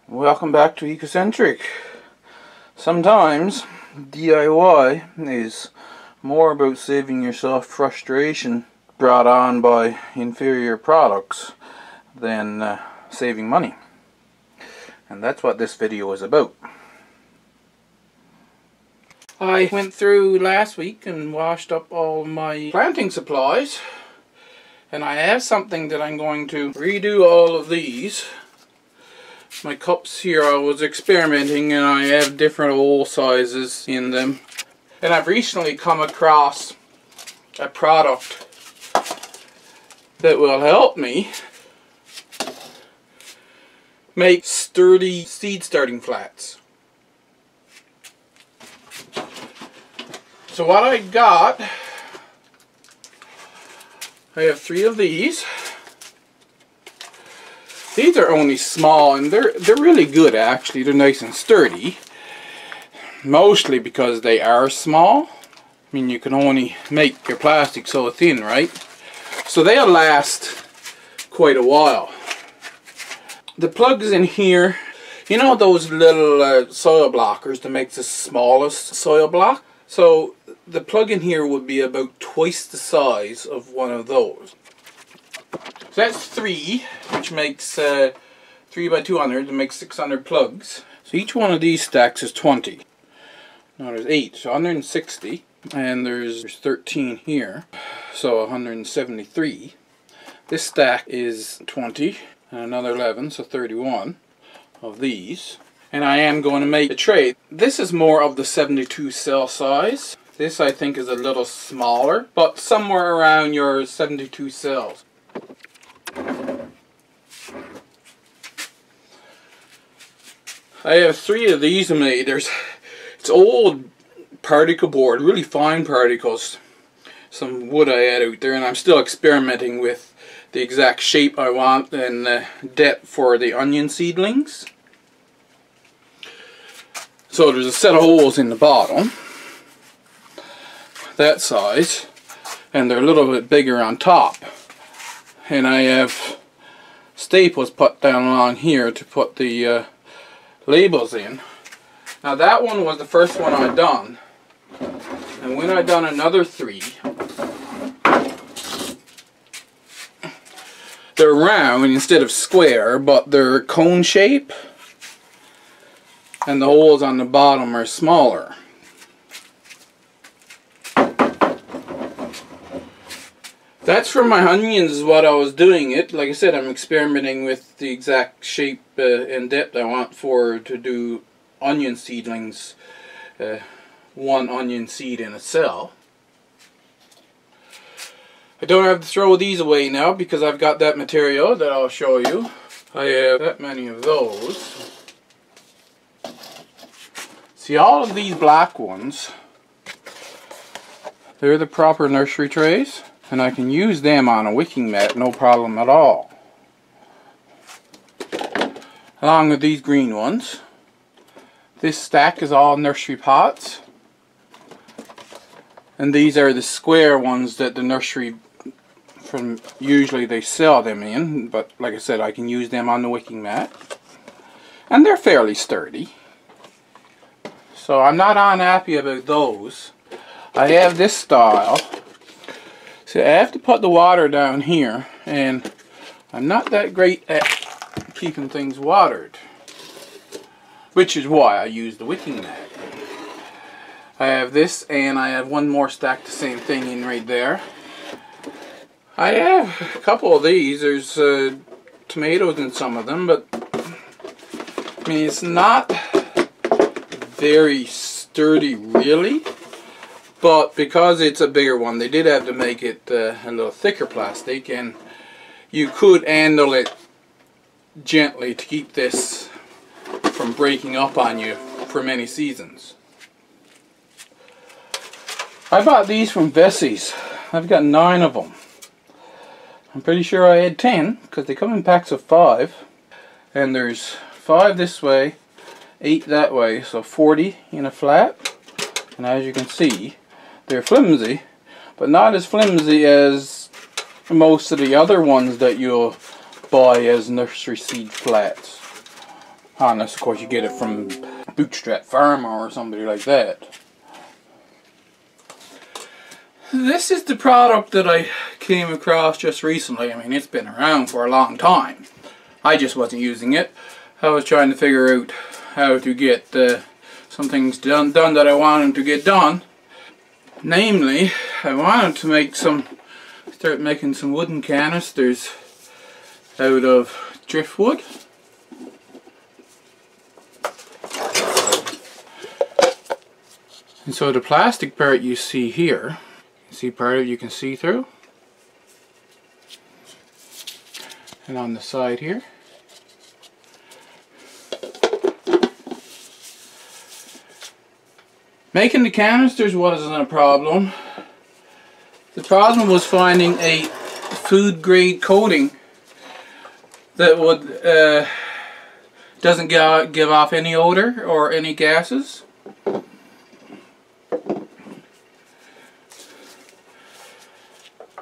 Welcome back to Ecocentric. Sometimes DIY is more about saving yourself frustration brought on by inferior products than saving money. And that's what this video is about. I went through last week and washed up all my planting supplies, and I have something that I'm going to redo all of these. My cups here, I was experimenting and I have different hole sizes in them. And I've recently come across a product that will help me make sturdy seed starting flats. So what I got, I have 3 of these. These are only small and they're really good actually. They're nice and sturdy. Mostly because they are small. I mean, you can only make your plastic so thin, right? So they'll last quite a while. The plugs in here, you know those little soil blockers that makes the smallest soil block? So the plug in here would be about twice the size of one of those. So that's 3, which makes 3 by 200, that makes 600 plugs. So each one of these stacks is 20. Now there's 8, so 160, and there's 13 here, so 173. This stack is 20, and another 11, so 31 of these. And I am going to make a tray. This is more of the 72 cell size. This I think is a little smaller, but somewhere around your 72 cells. I have 3 of these made. It's old particle board, really fine particles. Some wood I had out there, and I'm still experimenting with the exact shape I want and depth for the onion seedlings. So there's a set of holes in the bottom, that size, and they're a little bit bigger on top. And I have staples put down along here to put the labels in. Now that one was the first one I done, and when I done another 3, they're round instead of square, but they're cone shape, and the holes on the bottom are smaller. That's for my onions is what I was doing it. Like I said, I'm experimenting with the exact shape and depth I want to do onion seedlings, 1 onion seed in a cell. I don't have to throw these away now because I've got that material that I'll show you. I have that many of those. See, all of these black ones, they're the proper nursery trays. And I can use them on a wicking mat, no problem at all. Along with these green ones. This stack is all nursery pots. And these are the square ones that the nursery, usually they sell them in. But like I said, I can use them on the wicking mat. And they're fairly sturdy. So I'm not unhappy about those. I have this style. So I have to put the water down here, and I'm not that great at keeping things watered, which is why I use the wicking mat. I have this, and I have one more stack the same thing in right there. I have a couple of these. There's tomatoes in some of them, but I mean, it's not very sturdy really. But because it's a bigger one, they did have to make it a little thicker plastic, and you could handle it gently to keep this from breaking up on you for many seasons. I bought these from Vessey's. I've got 9 of them. I'm pretty sure I had 10 because they come in packs of 5, and there's 5 this way, 8 that way, so 40 in a flat. And as you can see, they're flimsy, but not as flimsy as most of the other ones that you'll buy as nursery seed flats. Unless of course you get it from Bootstrap Farmer or somebody like that. This is the product that I came across just recently. I mean, it's been around for a long time. I just wasn't using it. I was trying to figure out how to get some things done that I wanted to get done. Namely, I wanted to start making some wooden canisters out of driftwood. And so the plastic part you see here, see part of it you can see through. And on the side here. Making the canisters wasn't a problem. The problem was finding a food grade coating that would doesn't give off any odor or any gases.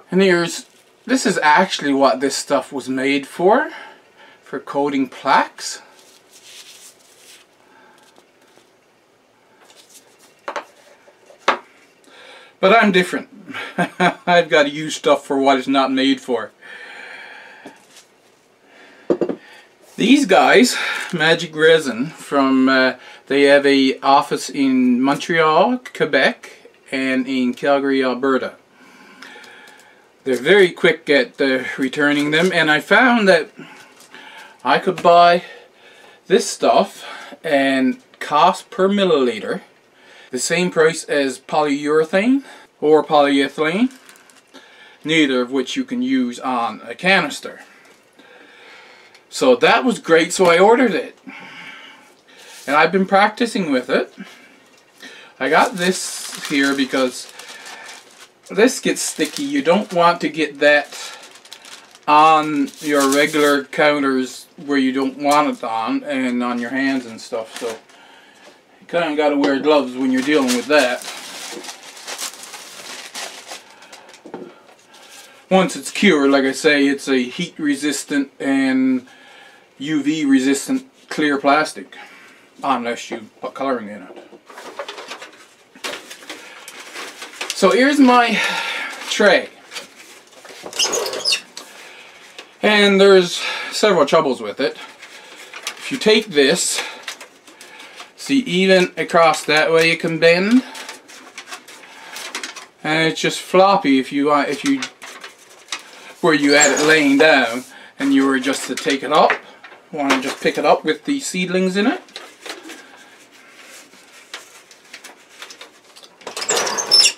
And this is actually what this stuff was made for coating plaques. But I'm different. I've got to use stuff for what it's not made for. These guys, Magic Resin, they have a office in Montreal, Quebec, and in Calgary, Alberta. They're very quick at returning them, and I found that I could buy this stuff and cost per milliliter the same price as polyurethane or polyethylene, neither of which you can use on a canister. So that was great, so I ordered it. And I've been practicing with it. I got this here because this gets sticky. You don't want to get that on your regular counters where you don't want it on, and on your hands and stuff. So you kind of got to wear gloves when you're dealing with that. Once it's cured, like I say, it's a heat resistant and UV resistant clear plastic, unless you put coloring in it. So here's my tray, and there's several troubles with it. If you take this, see, even across that way you can bend, and it's just floppy where you had it laying down and you were just to take it up, want to just pick it up with the seedlings in it.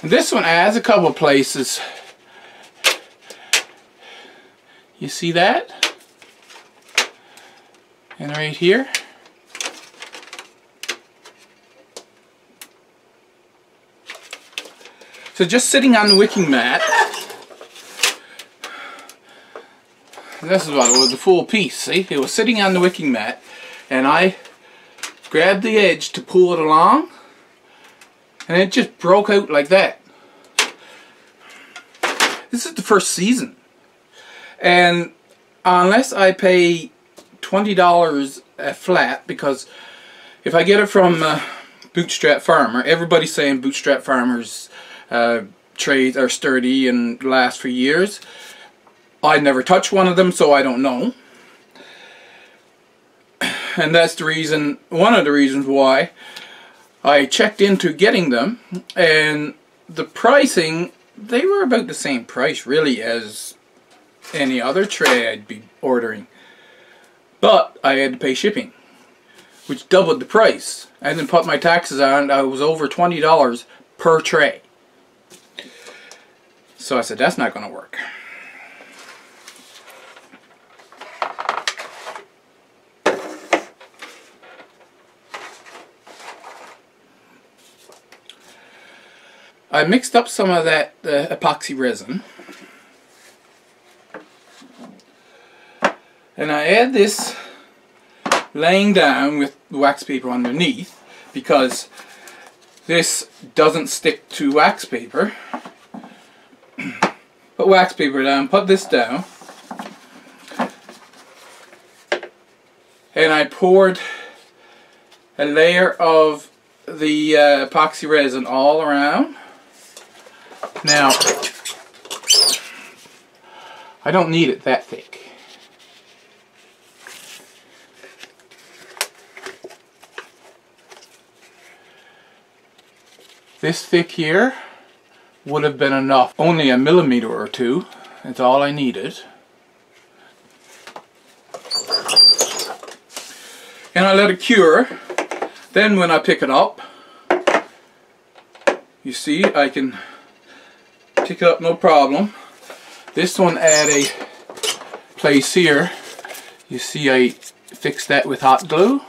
This one has a couple places. You see that? And right here. So just sitting on the wicking mat, this is what it was, the full piece, see? It was sitting on the wicking mat, and I grabbed the edge to pull it along, and it just broke out like that. This is the first season, and unless I pay $20 a flat, because if I get it from Bootstrap Farmer, everybody's saying Bootstrap Farmer's trays are sturdy and last for years. I never touched one of them, so I don't know. And that's the reason, one of the reasons why I checked into getting them, and the pricing, they were about the same price really as any other tray I'd be ordering. But I had to pay shipping, which doubled the price. And then put my taxes on, I was over $20 per tray. So I said, that's not going to work. I mixed up some of that epoxy resin, and I add this laying down with wax paper underneath, because this doesn't stick to wax paper. Put wax paper down, put this down, and I poured a layer of the epoxy resin all around. Now, I don't need it that thick. This thick here would have been enough. Only a millimeter or two. That's all I needed. And I let it cure. Then when I pick it up, you see I can pick it up no problem. This one at a place here, you see I fixed that with hot glue.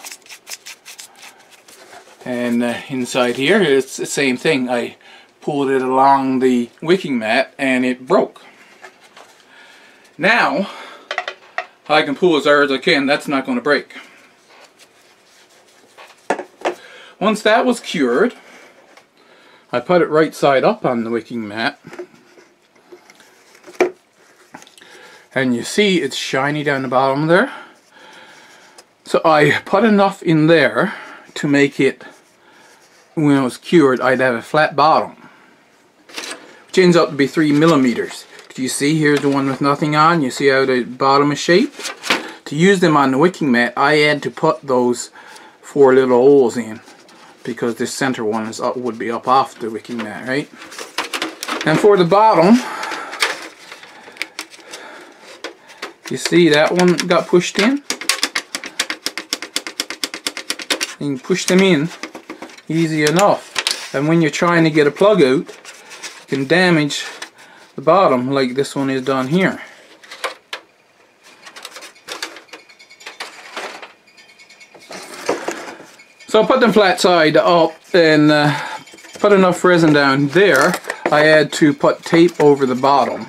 And inside here it's the same thing. I pulled it along the wicking mat and it broke. Now I can pull as hard as I can. That's not going to break. Once that was cured, I put it right side up on the wicking mat. And you see it's shiny down the bottom there. So I put enough in there to make it, when it was cured, I'd have a flat bottom, which ends up to be 3 millimeters. Do you see here's the one with nothing on? You see how the bottom is shaped? To use them on the wicking mat, I had to put those 4 little holes in, because this center one is up, would be up off the wicking mat, right? And for the bottom, you see that one got pushed in? You can push them in easy enough. And when you're trying to get a plug out, you can damage the bottom like this one is done here. So I put them flat side up and put enough resin down there. I had to put tape over the bottom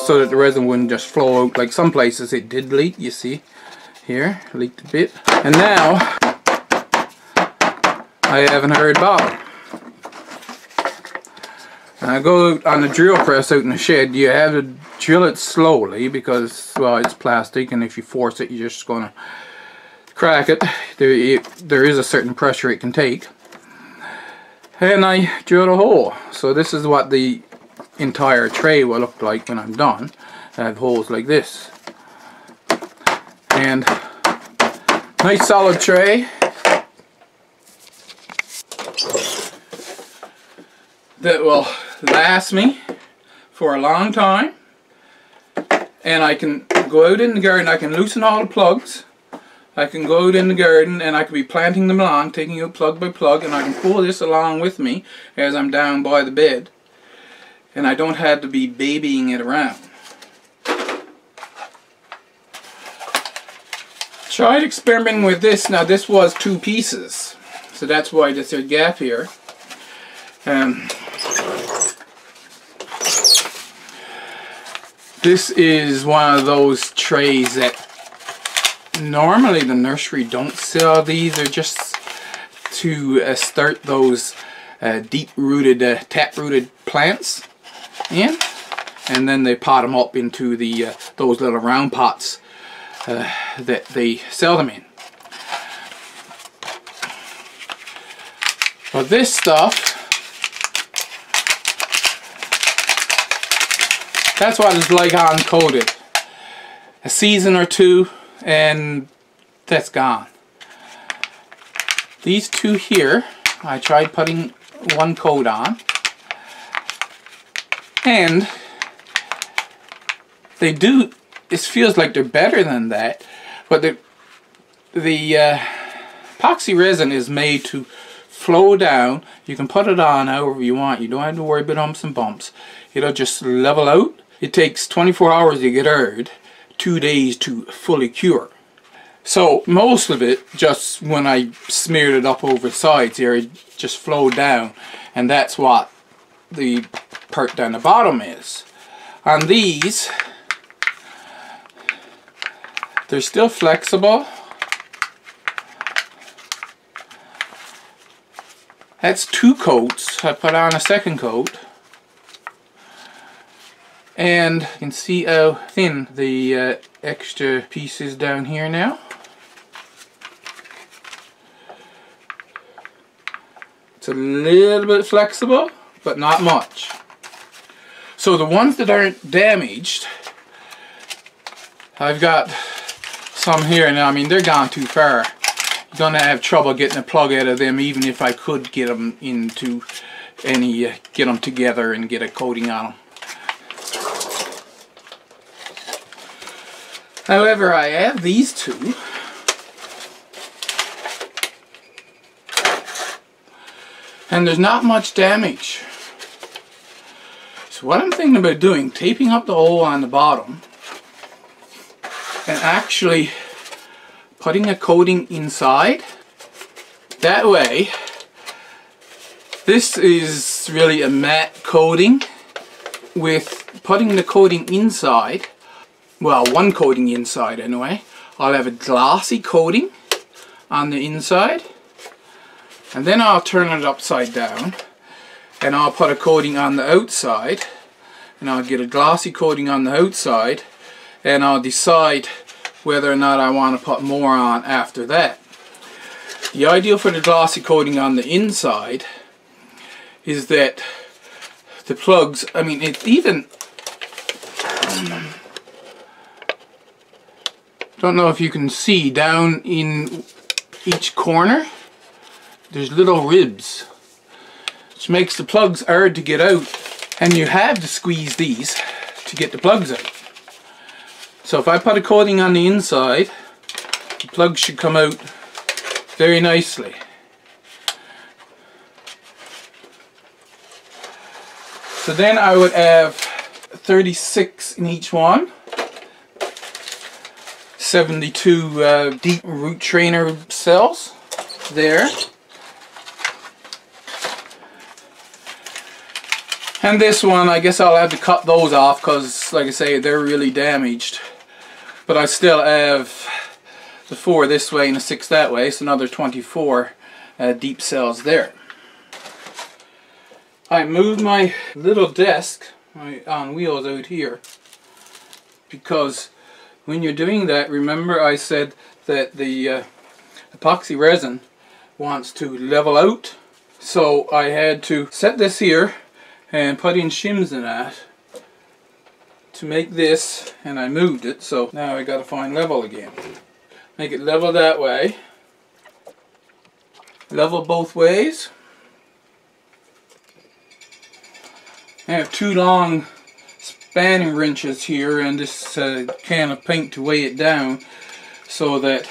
so that the resin wouldn't just flow out. Like some places it did leak, you see here, leaked a bit. And now I have an hard bottom. And I go out on the drill press out in the shed. You have to drill it slowly because, well, it's plastic, and if you force it, you're just going to crack it. There is a certain pressure it can take. And I drilled a hole. So this is what the entire tray will look like when I'm done. I have holes like this. And nice solid tray that will last me for a long time. And I can go out in the garden, I can loosen all the plugs. I can go out in the garden and I can be planting them along, taking out plug by plug, and I can pull this along with me as I'm down by the bed. And I don't have to be babying it around. Tried experimenting with this. Now this was 2 pieces, so that's why there's a gap here. This is one of those trays that normally the nursery don't sell these. They're just to start those deep-rooted, tap-rooted plants in, and then they pot them up into the those little round pots that they sell them in. But this stuff, that's what it's like uncoated. A season or 2 and that's gone. These 2 here, I tried putting 1 coat on, and they do, it feels like they're better than that, but the epoxy resin is made to flow down. You can put it on however you want. You don't have to worry about humps and bumps. It'll just level out. It takes 24 hours to get hard, 2 days to fully cure. So most of it, just when I smeared it up over the sides here, it just flowed down, and that's what the part down the bottom is. On these, they're still flexible. That's 2 coats. I put on a 2nd coat. And you can see how thin the extra piece is down here now. It's a little bit flexible, but not much. So the ones that aren't damaged, I've got some here now. I mean, they're gone too far. You're gonna have trouble getting a plug out of them, even if I could get them into any, get them together and get a coating on them. However, I have these two. And there's not much damage. So what I'm thinking about doing, taping up the hole on the bottom and actually putting a coating inside. That way, this is really a matte coating. With putting the coating inside, well, one coating inside anyway, I'll have a glossy coating on the inside. And then I'll turn it upside down and I'll put a coating on the outside, and I'll get a glossy coating on the outside, and I'll decide whether or not I want to put more on after that. The idea for the glossy coating on the inside is that the plugs, I mean, it even, don't know if you can see down in each corner, there's little ribs, which makes the plugs hard to get out, and you have to squeeze these to get the plugs out. So if I put a coating on the inside, the plugs should come out very nicely. So then I would have 36 in each one, 72 deep root trainer cells there. And this one, I guess I'll have to cut those off because, like I say, they're really damaged. But I still have the 4 this way and the 6 that way, so another 24 deep cells there. I moved my little desk on wheels out here because when you're doing that, remember I said that the epoxy resin wants to level out. So I had to set this here and put in shims in that to make this, and I moved it, so now I got to find level again. Make it level that way, level both ways. I have 2 long spanning wrenches here and this can of paint to weigh it down so that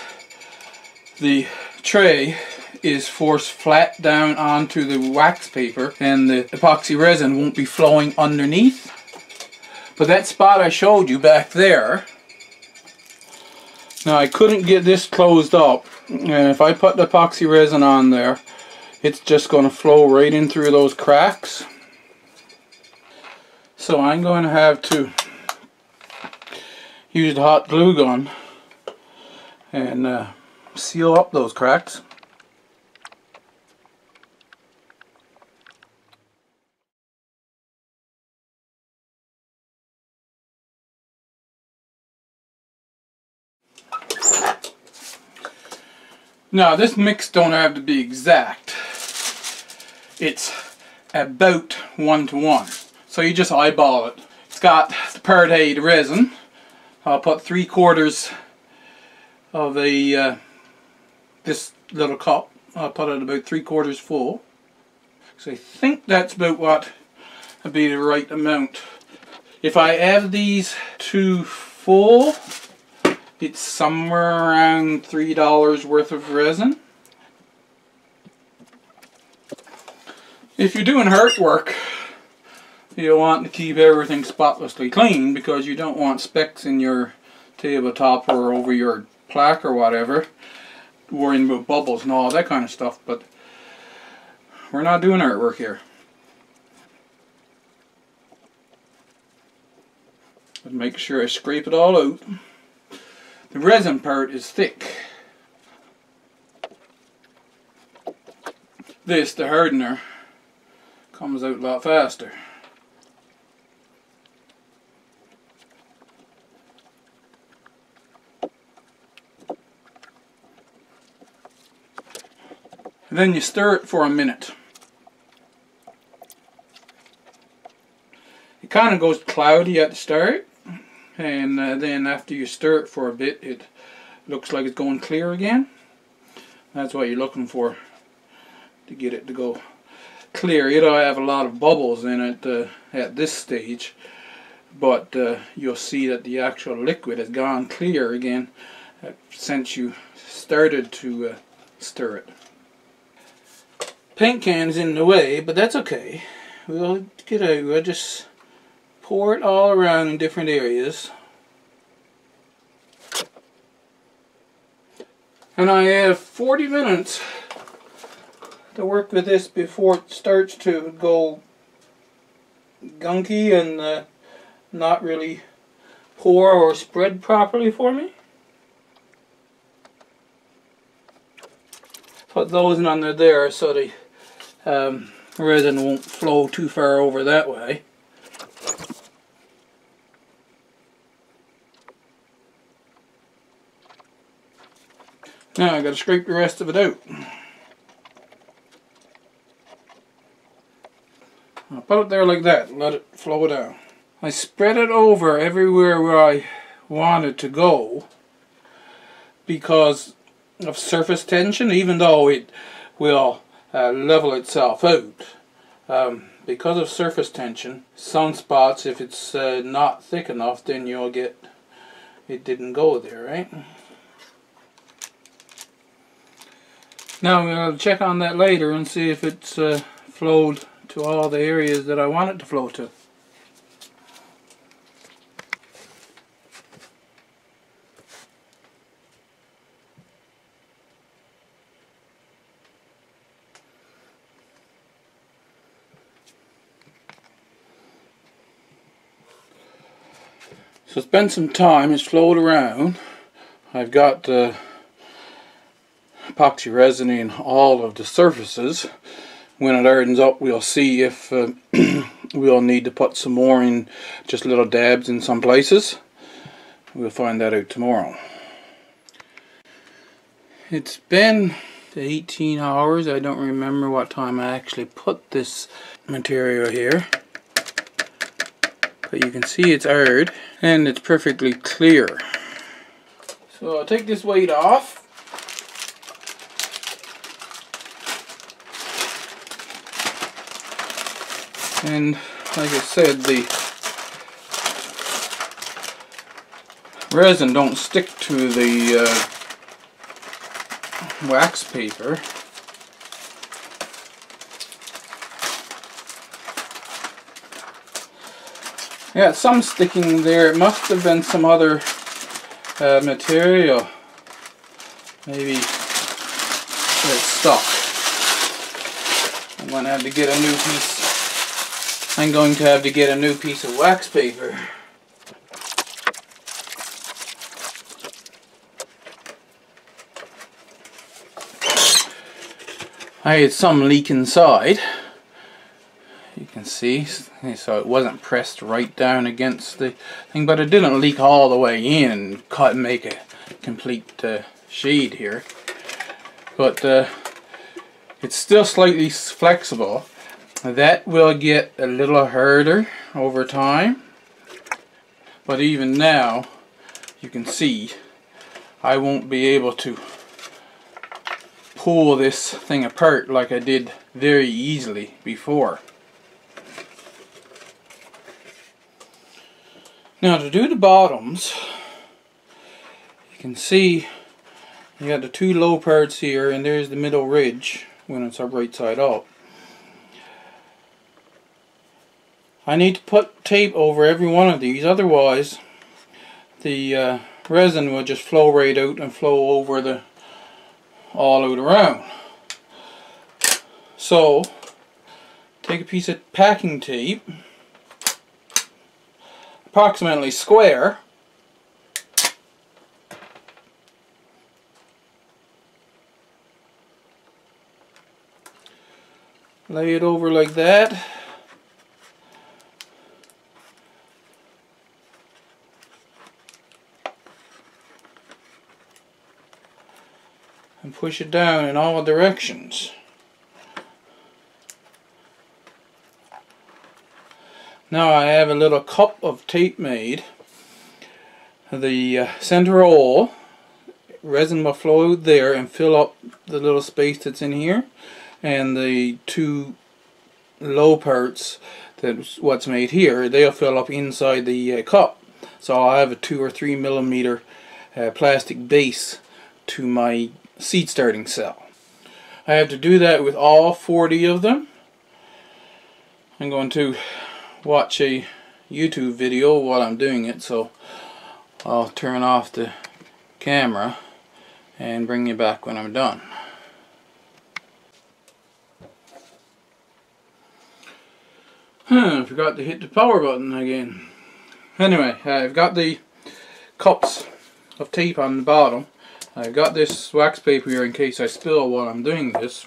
the tray is forced flat down onto the wax paper and the epoxy resin won't be flowing underneath. But that spot I showed you back there, now I couldn't get this closed up, and if I put the epoxy resin on there, it's just going to flow right in through those cracks. So I'm going to have to use the hot glue gun and seal up those cracks. Now this mix don't have to be exact. It's about 1 to 1. So you just eyeball it. It's got the part A, the resin. I'll put 3/4 of a this little cup. I'll put it about 3/4 full. So I think that's about what would be the right amount. If I have these 2 full, it's somewhere around $3 worth of resin. If you're doing hurt work, you want to keep everything spotlessly clean because you don't want specks in your tabletop or over your plaque or whatever, worrying about bubbles and all that kind of stuff. But we're not doing artwork here. But make sure I scrape it all out. The resin part is thick. This, the hardener, comes out a lot faster. And then you stir it for a minute. kind of goes cloudy at the start, and then after you stir it for a bit, it looks like it's going clear again. That's what you're looking for, to get it to go clear. You don't have a lot of bubbles in it at this stage, but you'll see that the actual liquid has gone clear again since you started to stir it. Paint can's in the way, but that's okay. We'll get out. We'll just pour it all around in different areas. And I have 40 minutes to work with this before it starts to go gunky and not really pour or spread properly for me. Put those under there so the resin won't flow too far over that way. Now I got to scrape the rest of it out. I'll put it there like that and let it flow down. I spread it over everywhere where I want it to go because of surface tension, even though it will level itself out. Because of surface tension, some spots, if it's not thick enough, then you'll get it didn't go there, right? Now I'm going to check on that later and see if it's flowed to all the areas that I want it to flow to. So it's been some time, it's flowed around. I've got epoxy resin in all of the surfaces. When it hardens up, we'll see if we'll need to put some more in, just little dabs in some places. We'll find that out tomorrow. It's been 18 hours. I don't remember what time I actually put this material here. But you can see it's hard and it's perfectly clear. So I'll take this weight off. And like I said, the resin don't stick to the wax paper. Yeah, some sticking there. It must have been some other material. Maybe it's stuck. I'm going to have to get a new piece. I'm going to have to get a new piece of wax paper. I had some leak inside. You can see, so it wasn't pressed right down against the thing, but it didn't leak all the way in and cut and make a complete shade here. But it's still slightly flexible. That will get a little harder over time, but even now you can see I won't be able to pull this thing apart like I did very easily before. Now to do the bottoms, you can see you got the two low parts here and there's the middle ridge when it's up right side up. I need to put tape over every one of these, otherwise the resin will just flow right out and flow over the all out around. So take a piece of packing tape, approximately square, lay it over like that. And push it down in all directions. Now I have a little cup of tape made. The center hole, resin will flow out there and fill up the little space that's in here, and the two low parts, that's what's made here, they'll fill up inside the cup. So I'll have a 2 or 3 millimeter plastic base to my seed starting cell. I have to do that with all 40 of them. I'm going to watch a YouTube video while I'm doing it, so I'll turn off the camera and bring you back when I'm done. I forgot to hit the power button again. Anyway, I've got the cups of tape on the bottom. I've got this wax paper here in case I spill while I'm doing this.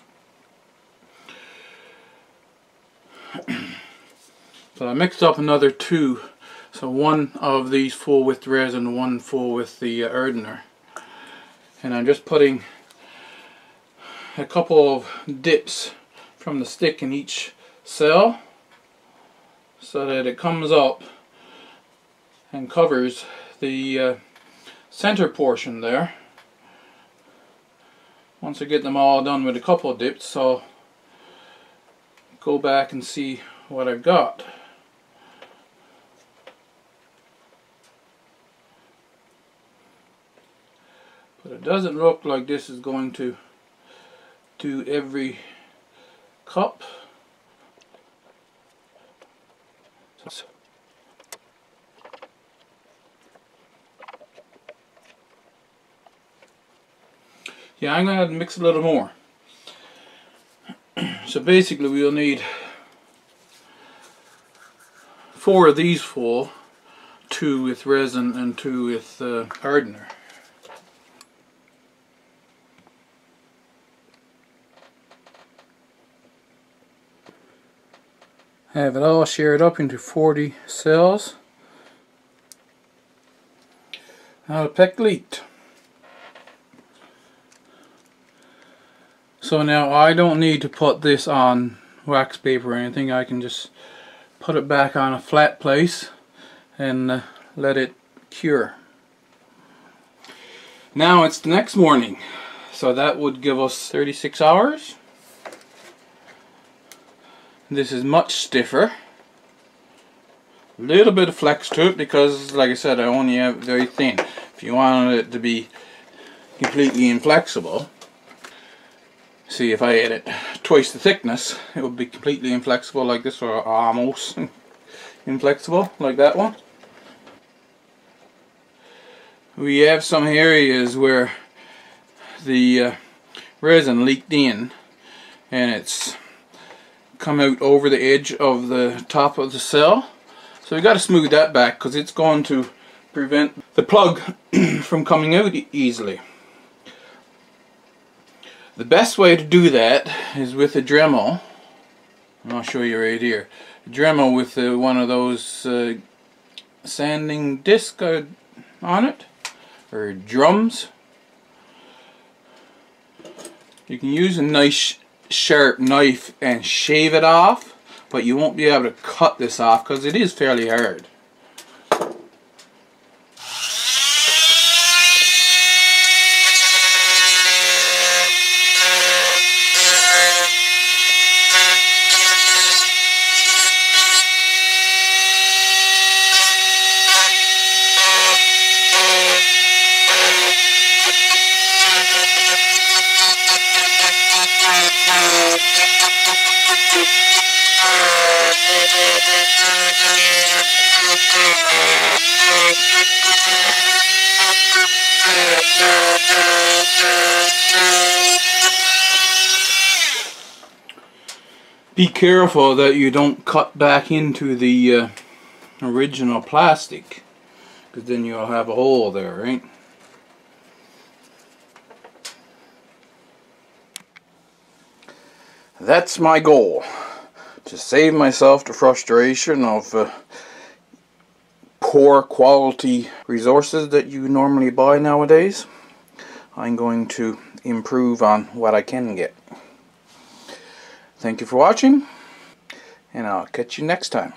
So I mixed up another 2. So one of these full with the resin, one full with the earthener. And I'm just putting a couple of dips from the stick in each cell so that it comes up and covers the center portion there. Once I get them all done with a couple of dips, I'll go back and see what I've got. But it doesn't look like this is going to do every cup. Yeah, I'm going to mix a little more. So basically we'll need 4 of these full, 2 with resin and 2 with earthener. Have it all shared up into 40 cells. Now the pecklite. So now I don't need to put this on wax paper or anything. I can just put it back on a flat place and let it cure. Now it's the next morning, so that would give us 36 hours. This is much stiffer. A little bit of flex to it because, like I said, I only have it very thin. If you wanted it to be completely inflexible, see, if I had it twice the thickness, it would be completely inflexible like this, or almost inflexible like that one. We have some areas where the resin leaked in and it's come out over the edge of the top of the cell. So we got to smooth that back because it's going to prevent the plug from coming out easily. The best way to do that is with a Dremel, and I'll show you right here. A Dremel with one of those sanding discs on it, or drums. You can use a nice sharp knife and shave it off, but you won't be able to cut this off because it is fairly hard. Be careful that you don't cut back into the original plastic, because then you'll have a hole there, right? That's my goal, to save myself the frustration of poor quality resources that you normally buy nowadays. I'm going to improve on what I can get. Thank you for watching, and I'll catch you next time.